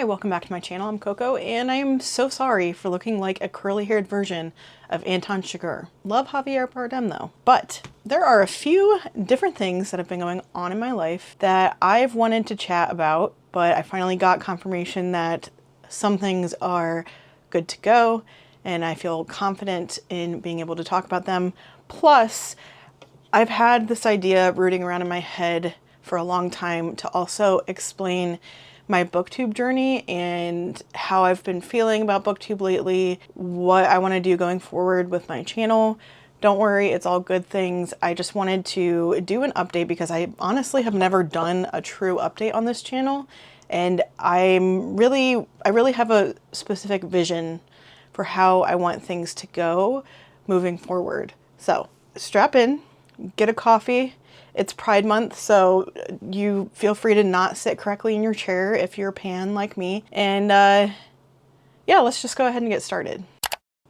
Hi, welcome back to my channel. I'm Coco, and I am so sorry for looking like a curly-haired version of Anton Chigurh. Love Javier Bardem though. But there are a few different things that have been going on in my life that I've wanted to chat about, but I finally got confirmation that some things are good to go, and I feel confident in being able to talk about them. Plus, I've had this idea rooting around in my head for a long time to also explain my booktube journey and how I've been feeling about booktube lately, what I want to do going forward with my channel. Don't worry, it's all good things. I just wanted to do an update because I honestly have never done a true update on this channel, and I really have a specific vision for how I want things to go moving forward. So strap in, get a coffee. It's Pride Month, so you feel free to not sit correctly in your chair if you're a pan like me. And yeah, let's just go ahead and get started.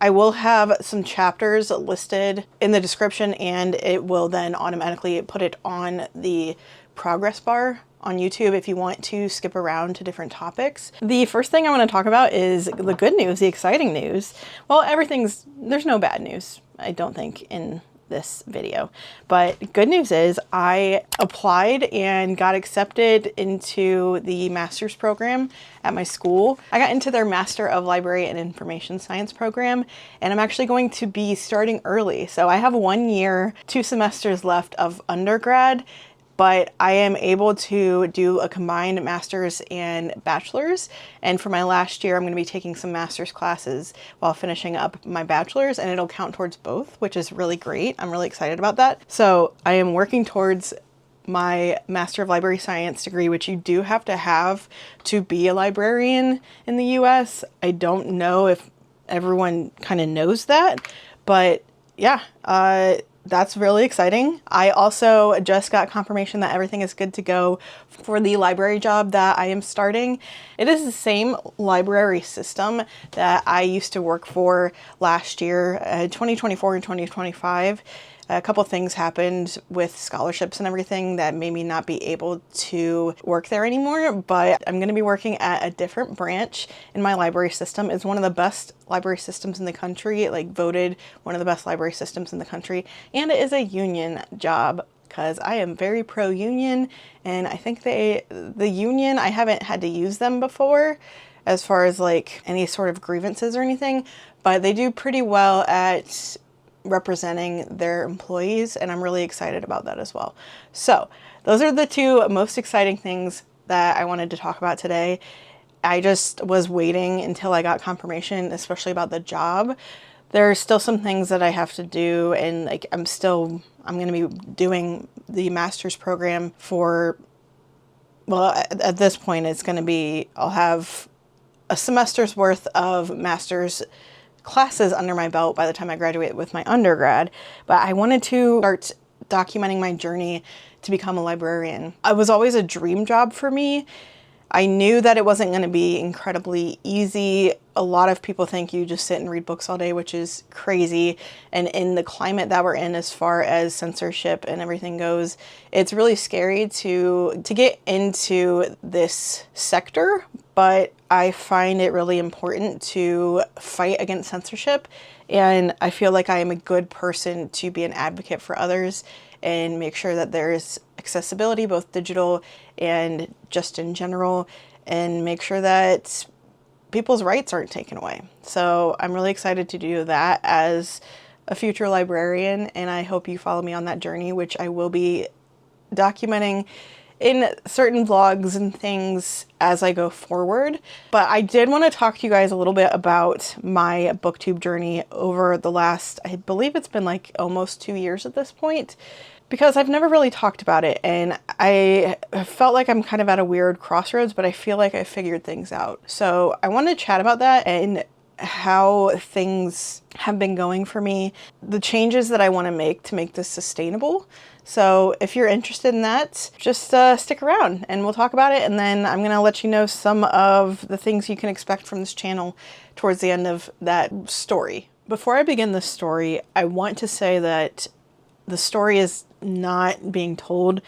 I will have some chapters listed in the description, and it will then automatically put it on the progress bar on YouTube if you want to skip around to different topics. The first thing I want to talk about is the good news, the exciting news. Well, there's no bad news, I don't think, in this video, but good news is I applied and got accepted into the master's program at my school. I got into their Master of Library and Information Science program, and I'm actually going to be starting early. So I have 1 year, 2 semesters left of undergrad, but I am able to do a combined master's and bachelor's. And for my last year, I'm going to be taking some master's classes while finishing up my bachelor's, and it'll count towards both, which is really great. I'm really excited about that. So I am working towards my Master of Library Science degree, which you do have to be a librarian in the US. I don't know if everyone kind of knows that, but yeah, that's really exciting. I also just got confirmation that everything is good to go for the library job that I am starting. It is the same library system that I used to work for last year, 2024 and 2025. A couple things happened with scholarships and everything that made me not be able to work there anymore, but I'm going to be working at a different branch in my library system. It's one of the best library systems in the country, like voted one of the best library systems in the country, and it is a union job because I am very pro-union, and I think the union, I haven't had to use them before as far as like any sort of grievances or anything, but they do pretty well at representing their employees, and I'm really excited about that as well. So those are the two most exciting things that I wanted to talk about today. I just was waiting until I got confirmation, especially about the job. There are still some things that I have to do, and like I'm going to be doing the master's program for, well, at this point it's going to be, I'll have a semester's worth of master's classes under my belt by the time I graduate with my undergrad, but I wanted to start documenting my journey to become a librarian. It was always a dream job for me. I knew that it wasn't going to be incredibly easy. A lot of people think you just sit and read books all day, which is crazy. And in the climate that we're in as far as censorship and everything goes, it's really scary to get into this sector, but I find it really important to fight against censorship, and I feel like I am a good person to be an advocate for others and make sure that there's accessibility, both digital and just in general, and make sure that people's rights aren't taken away. So I'm really excited to do that as a future librarian, and I hope you follow me on that journey, which I will be documenting in certain vlogs and things as I go forward. But I did want to talk to you guys a little bit about my booktube journey over the last, I believe it's been like almost 2 years at this point, because I've never really talked about it, and I felt like I'm kind of at a weird crossroads, but I feel like I figured things out. So I want to chat about that and how things have been going for me, the changes that I want to make this sustainable. So if you're interested in that, just stick around and we'll talk about it. And then I'm going to let you know some of the things you can expect from this channel towards the end of that story. Before I begin this story, I want to say that the story is not being told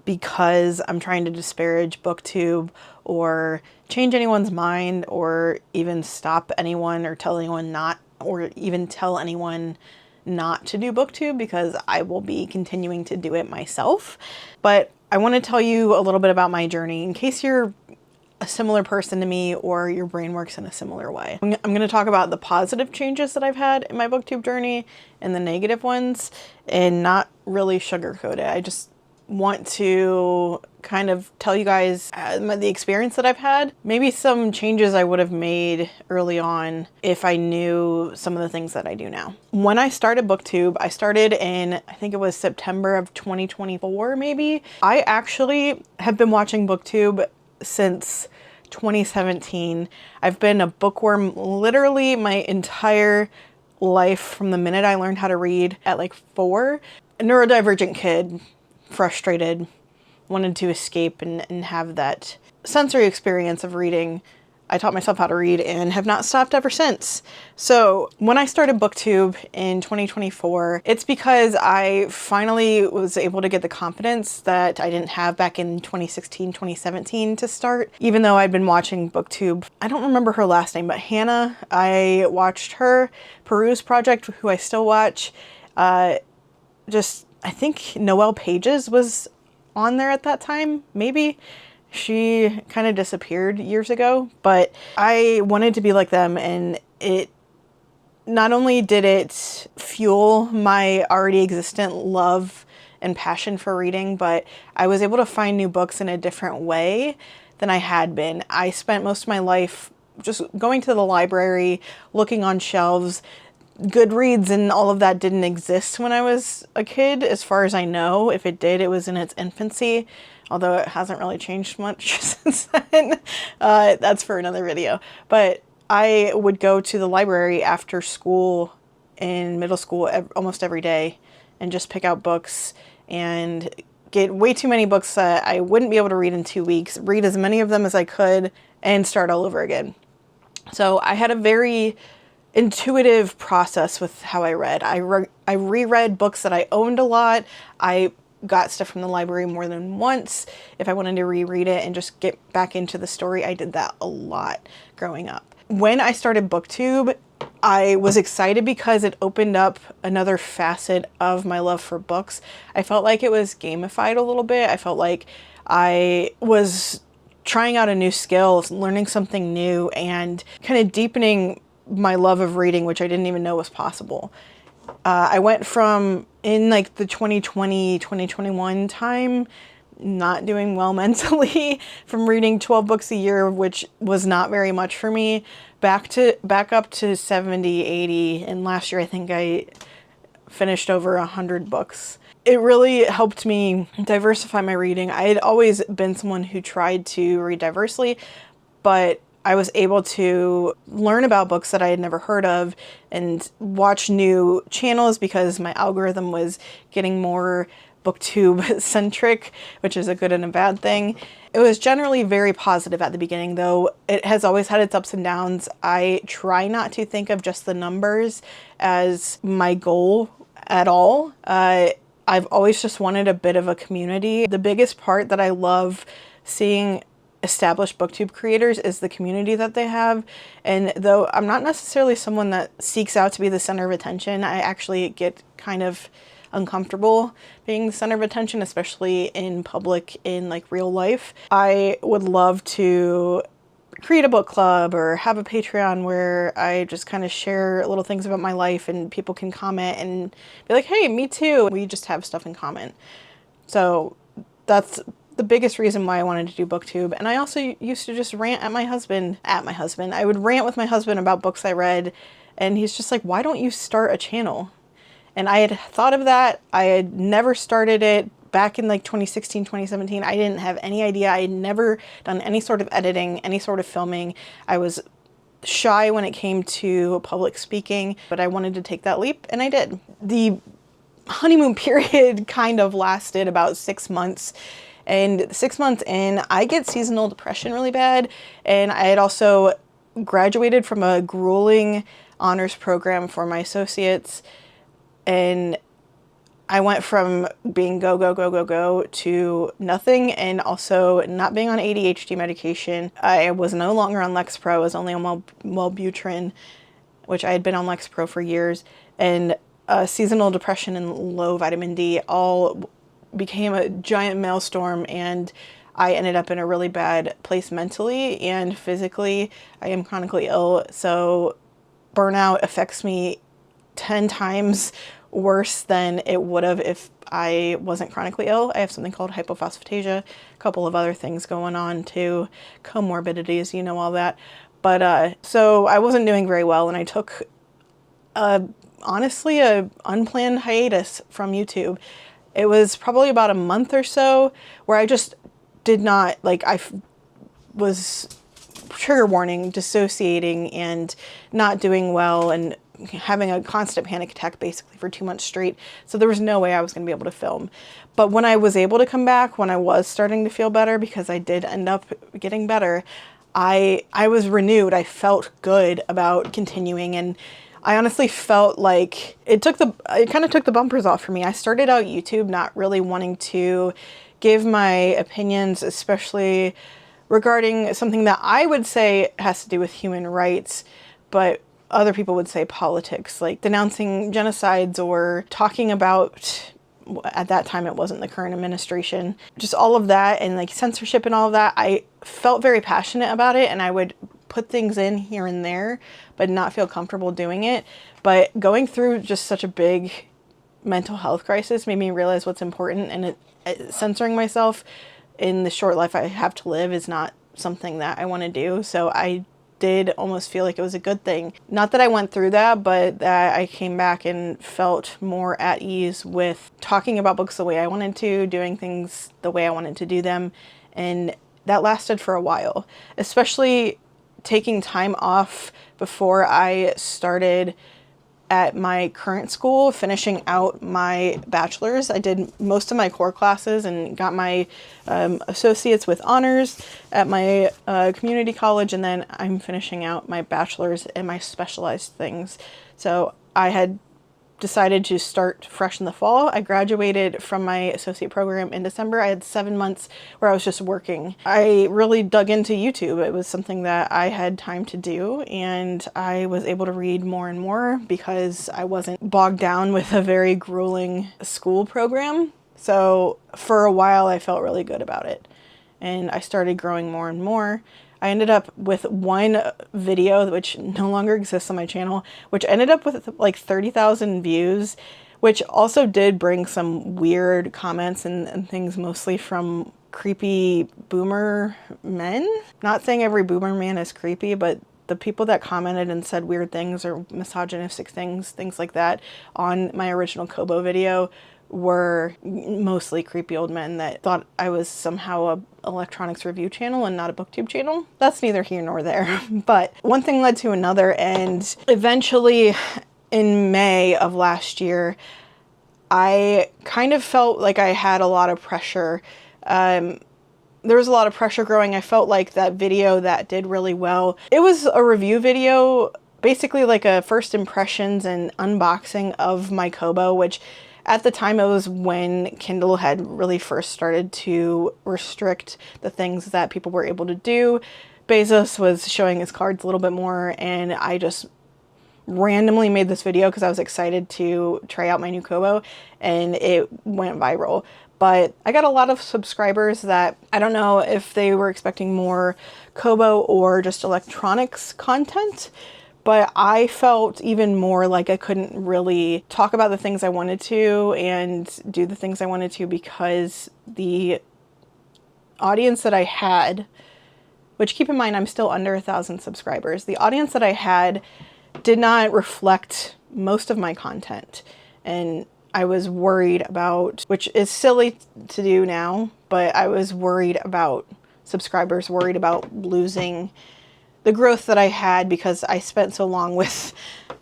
because I'm trying to disparage booktube or change anyone's mind or even stop anyone or tell anyone not, or even tell anyone not to do booktube, because I will be continuing to do it myself. But I want to tell you a little bit about my journey in case you're a similar person to me or your brain works in a similar way. I'm going to talk about the positive changes that I've had in my booktube journey and the negative ones, and not really sugarcoat it. I just want to kind of tell you guys the experience that I've had, maybe some changes I would have made early on if I knew some of the things that I do now. When I started booktube, I started in, I think it was September of 2024 maybe. I actually have been watching booktube since 2017. I've been a bookworm literally my entire life, from the minute I learned how to read at like 4. A neurodivergent kid, frustrated, wanted to escape and have that sensory experience of reading. I taught myself how to read and have not stopped ever since. So when I started booktube in 2024, it's because I finally was able to get the confidence that I didn't have back in 2016, 2017 to start. Even though I'd been watching booktube, I don't remember her last name, but Hannah, I watched her. Peruse Project, who I still watch, I think Noelle Pages was on there at that time, maybe. She kind of disappeared years ago, but I wanted to be like them, and it not only did it fuel my already existent love and passion for reading, but I was able to find new books in a different way than I had been. I spent most of my life just going to the library, looking on shelves. Goodreads and all of that didn't exist when I was a kid, as far as I know. If it did, it was in its infancy, although it hasn't really changed much since then. That's for another video. But I would go to the library after school in middle school almost every day and just pick out books and get way too many books that I wouldn't be able to read in 2 weeks, read as many of them as I could, and start all over again. So I had a very intuitive process with how I read. I reread books that I owned a lot. I got stuff from the library more than once if I wanted to reread it and just get back into the story. I did that a lot growing up. When I started booktube, I was excited because it opened up another facet of my love for books. I felt like it was gamified a little bit. I felt like I was trying out a new skill, learning something new, and kind of deepening my love of reading, which I didn't even know was possible. I went from, in like the 2020, 2021 time, not doing well mentally, from reading 12 books a year, which was not very much for me, back up to 70, 80. And last year, I think I finished over 100 books. It really helped me diversify my reading. I had always been someone who tried to read diversely, but I was able to learn about books that I had never heard of and watch new channels because my algorithm was getting more booktube centric, which is a good and a bad thing. It was generally very positive at the beginning, though it has always had its ups and downs. I try not to think of just the numbers as my goal at all. I've always just wanted a bit of a community. The biggest part that I love seeing established booktube creators is the community that they have. And though I'm not necessarily someone that seeks out to be the center of attention, I actually get kind of uncomfortable being the center of attention, especially in public, in like real life. I would love to create a book club or have a Patreon where I just kind of share little things about my life and people can comment and be like, hey, me too. We just have stuff in common. So that's the biggest reason why I wanted to do booktube. And I also used to just rant at my husband. I would rant with my husband about books I read, and he's just like, why don't you start a channel? And I had thought of that. I had never started it back in like 2016, 2017. I didn't have any idea. I had never done any sort of editing, any sort of filming. I was shy when it came to public speaking, but I wanted to take that leap, and I did. The honeymoon period kind of lasted about 6 months. And 6 months in, I get seasonal depression really bad. And I had also graduated from a grueling honors program for my associates. And I went from being go, go, go, go, go to nothing, and also not being on ADHD medication. I was no longer on Lexapro. I was only on Wellbutrin, which I had been on Lexapro for years, and seasonal depression and low vitamin D all became a giant maelstrom, and I ended up in a really bad place mentally and physically. I am chronically ill, so burnout affects me 10 times worse than it would have if I wasn't chronically ill. I have something called hypophosphatasia, a couple of other things going on too, comorbidities, you know, all that. But so I wasn't doing very well, and I took honestly a unplanned hiatus from YouTube. It was probably about a month or so where I just did not, like, was trigger warning, dissociating, and not doing well, and having a constant panic attack basically for 2 months straight. So there was no way I was going to be able to film. But when I was able to come back, when I was starting to feel better, because I did end up getting better, I was renewed. I felt good about continuing, and I honestly felt like it kind of took the bumpers off for me. I started out YouTube not really wanting to give my opinions, especially regarding something that I would say has to do with human rights, but other people would say politics, like denouncing genocides or talking about, at that time it wasn't the current administration, just all of that, and like censorship and all of that. I felt very passionate about it, and I would put things in here and there, but not feel comfortable doing it. But going through just such a big mental health crisis made me realize what's important, and censoring myself in the short life I have to live is not something that I want to do. So I did almost feel like it was a good thing. Not that I went through that, but that I came back and felt more at ease with talking about books the way I wanted to, doing things the way I wanted to do them. And that lasted for a while, especially taking time off before I started at my current school, finishing out my bachelor's. I did most of my core classes and got my associates with honors at my community college, and then I'm finishing out my bachelor's and my specialized things. So I had decided to start fresh in the fall. I graduated from my associate program in December. I had 7 months where I was just working. I really dug into YouTube. It was something that I had time to do, and I was able to read more and more because I wasn't bogged down with a very grueling school program. So for a while I felt really good about it, and I started growing more and more. I ended up with one video, which no longer exists on my channel, which ended up with like 30,000 views, which also did bring some weird comments and things, mostly from creepy boomer men. Not saying every boomer man is creepy, but the people that commented and said weird things or misogynistic things like that on my original Kobo video were mostly creepy old men that thought I was somehow a electronics review channel and not a booktube channel. That's neither here nor there. But one thing led to another, and eventually in May of last year, I kind of felt like I had a lot of pressure. There was a lot of pressure growing. I felt like that video that did really well, it was a review video, basically like a first impressions and unboxing of my Kobo, which at the time it was when Kindle had really first started to restrict the things that people were able to do. Bezos was showing his cards a little bit more, and I just randomly made this video because I was excited to try out my new Kobo, and it went viral. But I got a lot of subscribers that I don't know if they were expecting more Kobo or just electronics content, but I felt even more like I couldn't really talk about the things I wanted to and do the things I wanted to because the audience that I had, which keep in mind I'm still under 1,000 subscribers, the audience that I had did not reflect most of my content. And I was worried about, which is silly to do now, but I was worried about subscribers, worried about losing the growth that I had because I spent so long with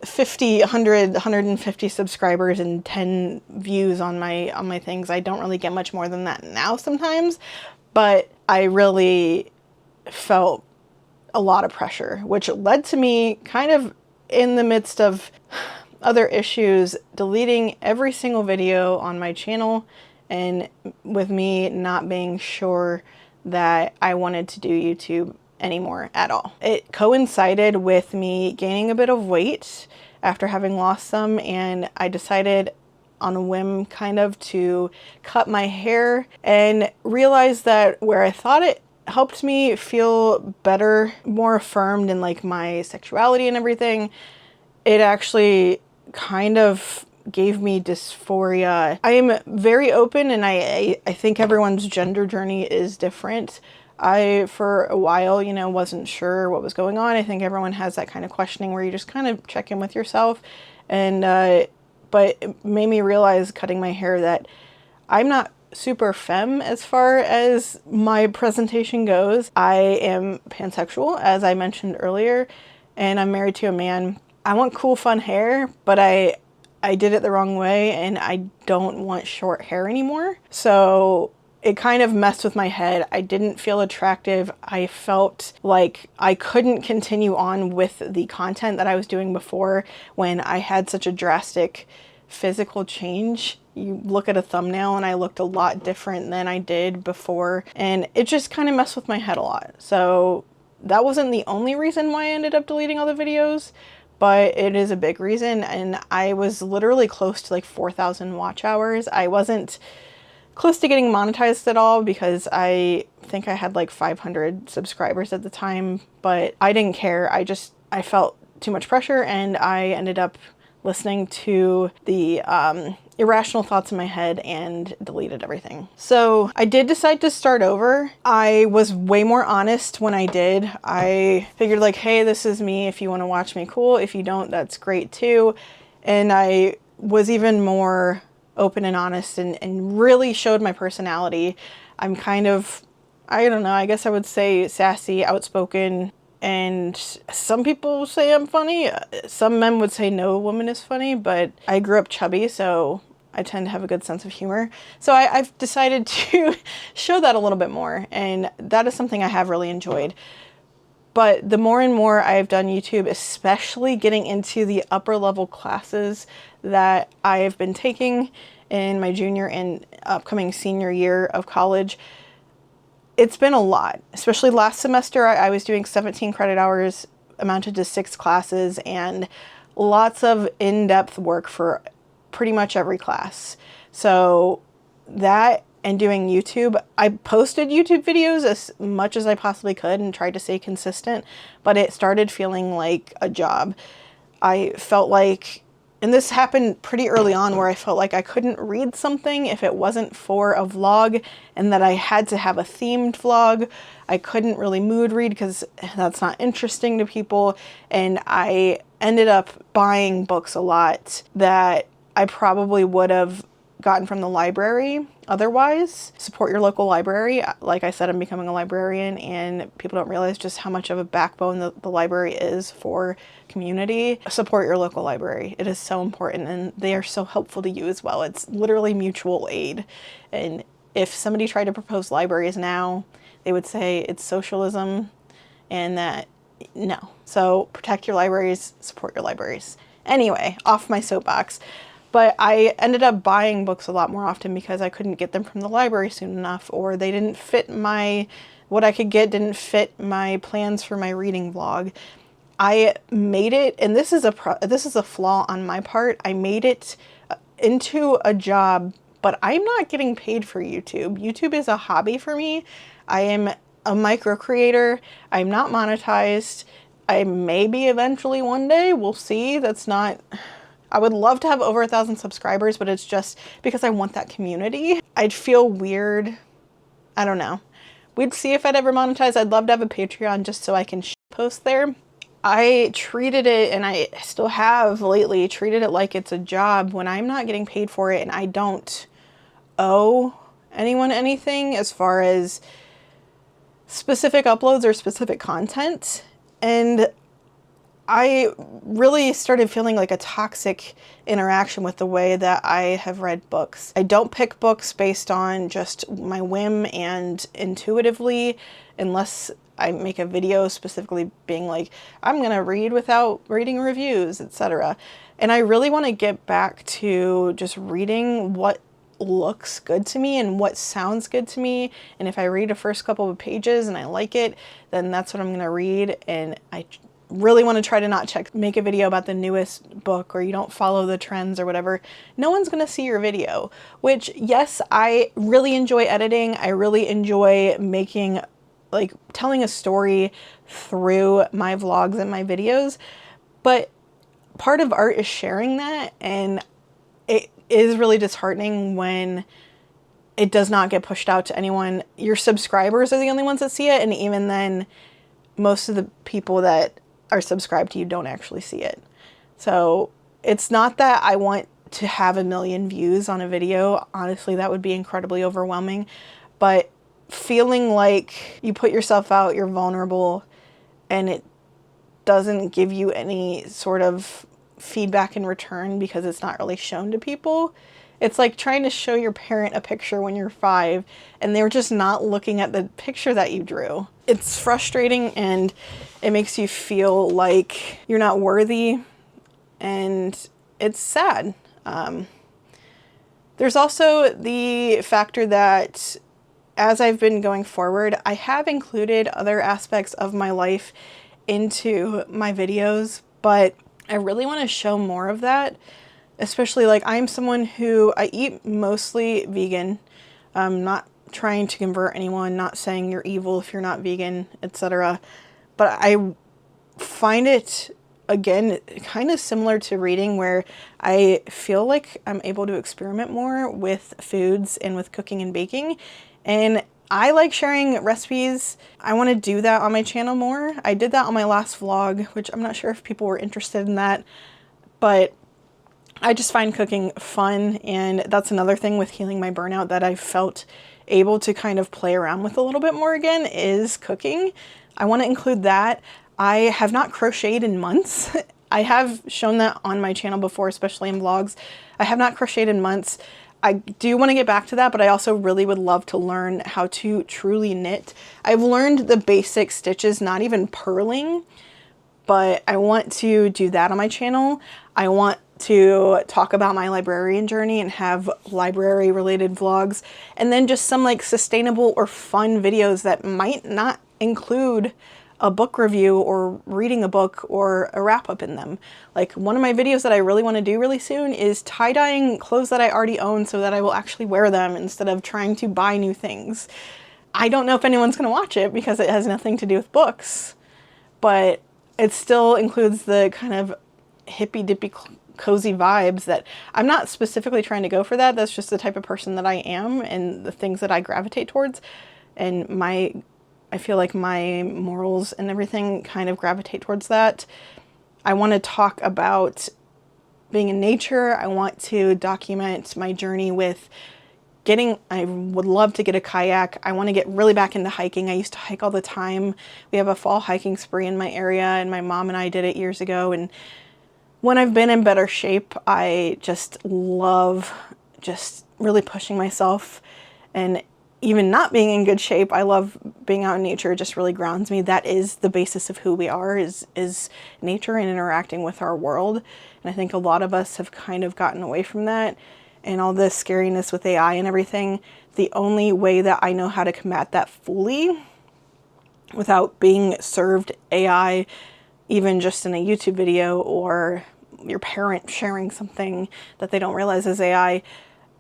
50, 100, 150 subscribers and 10 views on my things. I don't really get much more than that now sometimes, but I really felt a lot of pressure, which led to me kind of in the midst of other issues deleting every single video on my channel, and with me not being sure that I wanted to do YouTube anymore at all. It coincided with me gaining a bit of weight after having lost some, and I decided on a whim kind of to cut my hair and realized that where I thought it helped me feel better, more affirmed in like my sexuality and everything, it actually kind of gave me dysphoria. I am very open, and I think everyone's gender journey is different. I, for a while, you know, wasn't sure what was going on. I think everyone has that kind of questioning where you just kind of check in with yourself. And, but it made me realize cutting my hair that I'm not super femme as far as my presentation goes. I am pansexual, as I mentioned earlier, and I'm married to a man. I want cool, fun hair, but I did it the wrong way, and I don't want short hair anymore. So it kind of messed with my head. I didn't feel attractive. I felt like I couldn't continue on with the content that I was doing before when I had such a drastic physical change. You look at a thumbnail and I looked a lot different than I did before, and it just kind of messed with my head a lot. So that wasn't the only reason why I ended up deleting all the videos, but it is a big reason. And I was literally close to like 4,000 watch hours. I wasn't close to getting monetized at all because I think I had like 500 subscribers at the time, but I didn't care. I felt too much pressure, and I ended up listening to the irrational thoughts in my head and deleted everything. So I did decide to start over. I was way more honest when I did. I figured like, hey, this is me. If you want to watch me, cool. If you don't, that's great too. And I was even more open and honest and really showed my personality. I'm kind of, I don't know, I guess I would say sassy, outspoken, and some people say I'm funny. Some men would say no woman is funny, but I grew up chubby, so I tend to have a good sense of humor. So I've decided to show that a little bit more, and that is something I have really enjoyed. But the more and more I've done YouTube, especially getting into the upper level classes that I've been taking in my junior and upcoming senior year of college, it's been a lot. Especially last semester, I was doing 17 credit hours, amounted to 6 classes, and lots of in-depth work for pretty much every class. So that and doing YouTube, I posted YouTube videos as much as I possibly could and tried to stay consistent, but it started feeling like a job. I felt like, and this happened pretty early on, where I felt like I couldn't read something if it wasn't for a vlog, and that I had to have a themed vlog. I couldn't really mood read because that's not interesting to people. And I ended up buying books a lot that I probably would have gotten from the library otherwise. Support your local library. Like I said, I'm becoming a librarian, and people don't realize just how much of a backbone the library is for community. Support your local library. It is so important, and they are so helpful to you as well. It's literally mutual aid. And if somebody tried to propose libraries now, they would say it's socialism, and that no. So protect your libraries, support your libraries. Anyway, off my soapbox. But I ended up buying books a lot more often because I couldn't get them from the library soon enough, or they didn't fit what I could get didn't fit my plans for my reading vlog. I made it, and this is a flaw on my part. I made it into a job, but I'm not getting paid for YouTube. YouTube is a hobby for me. I am a micro creator. I'm not monetized. I may be eventually one day. We'll see. I would love to have over 1,000 subscribers, but it's just because I want that community. I'd feel weird. I don't know. We'd see if I'd ever monetize. I'd love to have a Patreon just so I can post there. I treated it, and I still have lately, treated it like it's a job when I'm not getting paid for it, and I don't owe anyone anything as far as specific uploads or specific content. And I really started feeling like a toxic interaction with the way that I have read books. I don't pick books based on just my whim and intuitively, unless I make a video specifically being like, I'm going to read without reading reviews, etc. And I really want to get back to just reading what looks good to me and what sounds good to me. And if I read the first couple of pages and I like it, then that's what I'm going to read. And I really want to try to not make a video about the newest book, or you don't follow the trends or whatever. No one's going to see your video, which, yes, I really enjoy editing. I really enjoy making, like, telling a story through my vlogs and my videos. But part of art is sharing that. And it is really disheartening when it does not get pushed out to anyone. Your subscribers are the only ones that see it. And even then, most of the people that are subscribed to you don't actually see it. So it's not that I want to have 1 million views on a video. Honestly, that would be incredibly overwhelming. But feeling like you put yourself out, you're vulnerable, and it doesn't give you any sort of feedback in return because it's not really shown to people. It's like trying to show your parent a picture when you're 5 and they're just not looking at the picture that you drew. It's frustrating and it makes you feel like you're not worthy, and it's sad. There's also the factor that as I've been going forward, I have included other aspects of my life into my videos, but I really want to show more of that. Especially, like, I'm someone who I eat mostly vegan. I'm not trying to convert anyone, not saying you're evil if you're not vegan, etc. But I find it, again, kind of similar to reading, where I feel like I'm able to experiment more with foods and with cooking and baking. And I like sharing recipes. I want to do that on my channel more. I did that on my last vlog, which I'm not sure if people were interested in that, but I just find cooking fun, and that's another thing with healing my burnout that I felt able to kind of play around with a little bit more again, is cooking. I want to include that. I have not crocheted in months. I have shown that on my channel before, especially in vlogs. I have not crocheted in months. I do want to get back to that, but I also really would love to learn how to truly knit. I've learned the basic stitches, not even purling, but I want to do that on my channel. I want to talk about my librarian journey and have library related vlogs, and then just some like sustainable or fun videos that might not include a book review or reading a book or a wrap up in them. Like, one of my videos that I really want to do really soon is tie-dyeing clothes that I already own so that I will actually wear them instead of trying to buy new things. I don't know if anyone's going to watch it because it has nothing to do with books, but it still includes the kind of hippy dippy cozy vibes that I'm not specifically trying to go for that. That's just the type of person that I am and the things that I gravitate towards. And I feel like my morals and everything kind of gravitate towards that. I want to talk about being in nature. I want to document my journey with I would love to get a kayak. I want to get really back into hiking. I used to hike all the time. We have a fall hiking spree in my area, and my mom and I did it years ago. And when I've been in better shape, I just love just really pushing myself. And even not being in good shape, I love being out in nature. It just really grounds me. That is the basis of who we are, is nature and interacting with our world. And I think a lot of us have kind of gotten away from that. And all the scariness with AI and everything, the only way that I know how to combat that fully without being served AI, even just in a YouTube video or your parent sharing something that they don't realize is AI,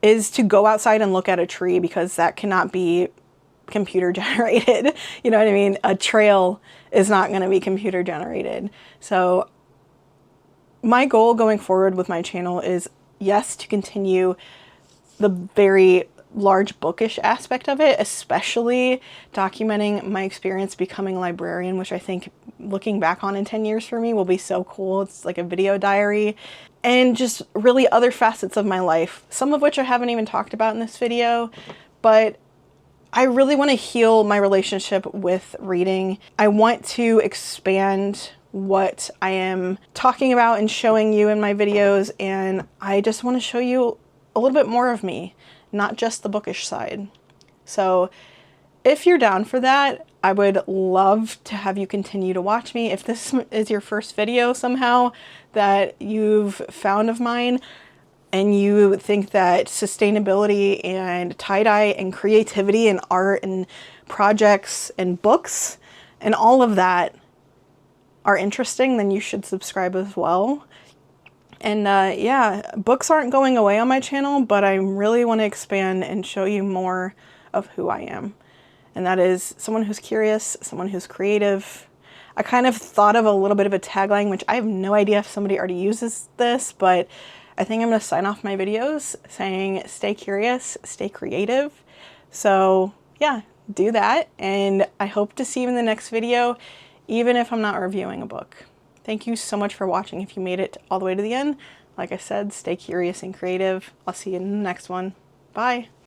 is to go outside and look at a tree, because that cannot be computer generated. You know what I mean? A trail is not going to be computer generated. So my goal going forward with my channel is, yes, to continue the very large bookish aspect of it, especially documenting my experience becoming a librarian, which I think looking back on in 10 years for me will be so cool. It's like a video diary, and just really other facets of my life, some of which I haven't even talked about in this video. But I really want to heal my relationship with reading. I want to expand what I am talking about and showing you in my videos, and I just want to show you a little bit more of me, not just the bookish side. So if you're down for that, I would love to have you continue to watch me. If this is your first video somehow that you've found of mine, and you think that sustainability and tie-dye and creativity and art and projects and books and all of that are interesting, then you should subscribe as well. And yeah, books aren't going away on my channel, but I really want to expand and show you more of who I am. And that is someone who's curious, someone who's creative. I kind of thought of a little bit of a tagline, which I have no idea if somebody already uses this, but I think I'm going to sign off my videos saying stay curious, stay creative. So yeah, do that. And I hope to see you in the next video, even if I'm not reviewing a book. Thank you so much for watching. If you made it all the way to the end, like I said, stay curious and creative. I'll see you in the next one. Bye.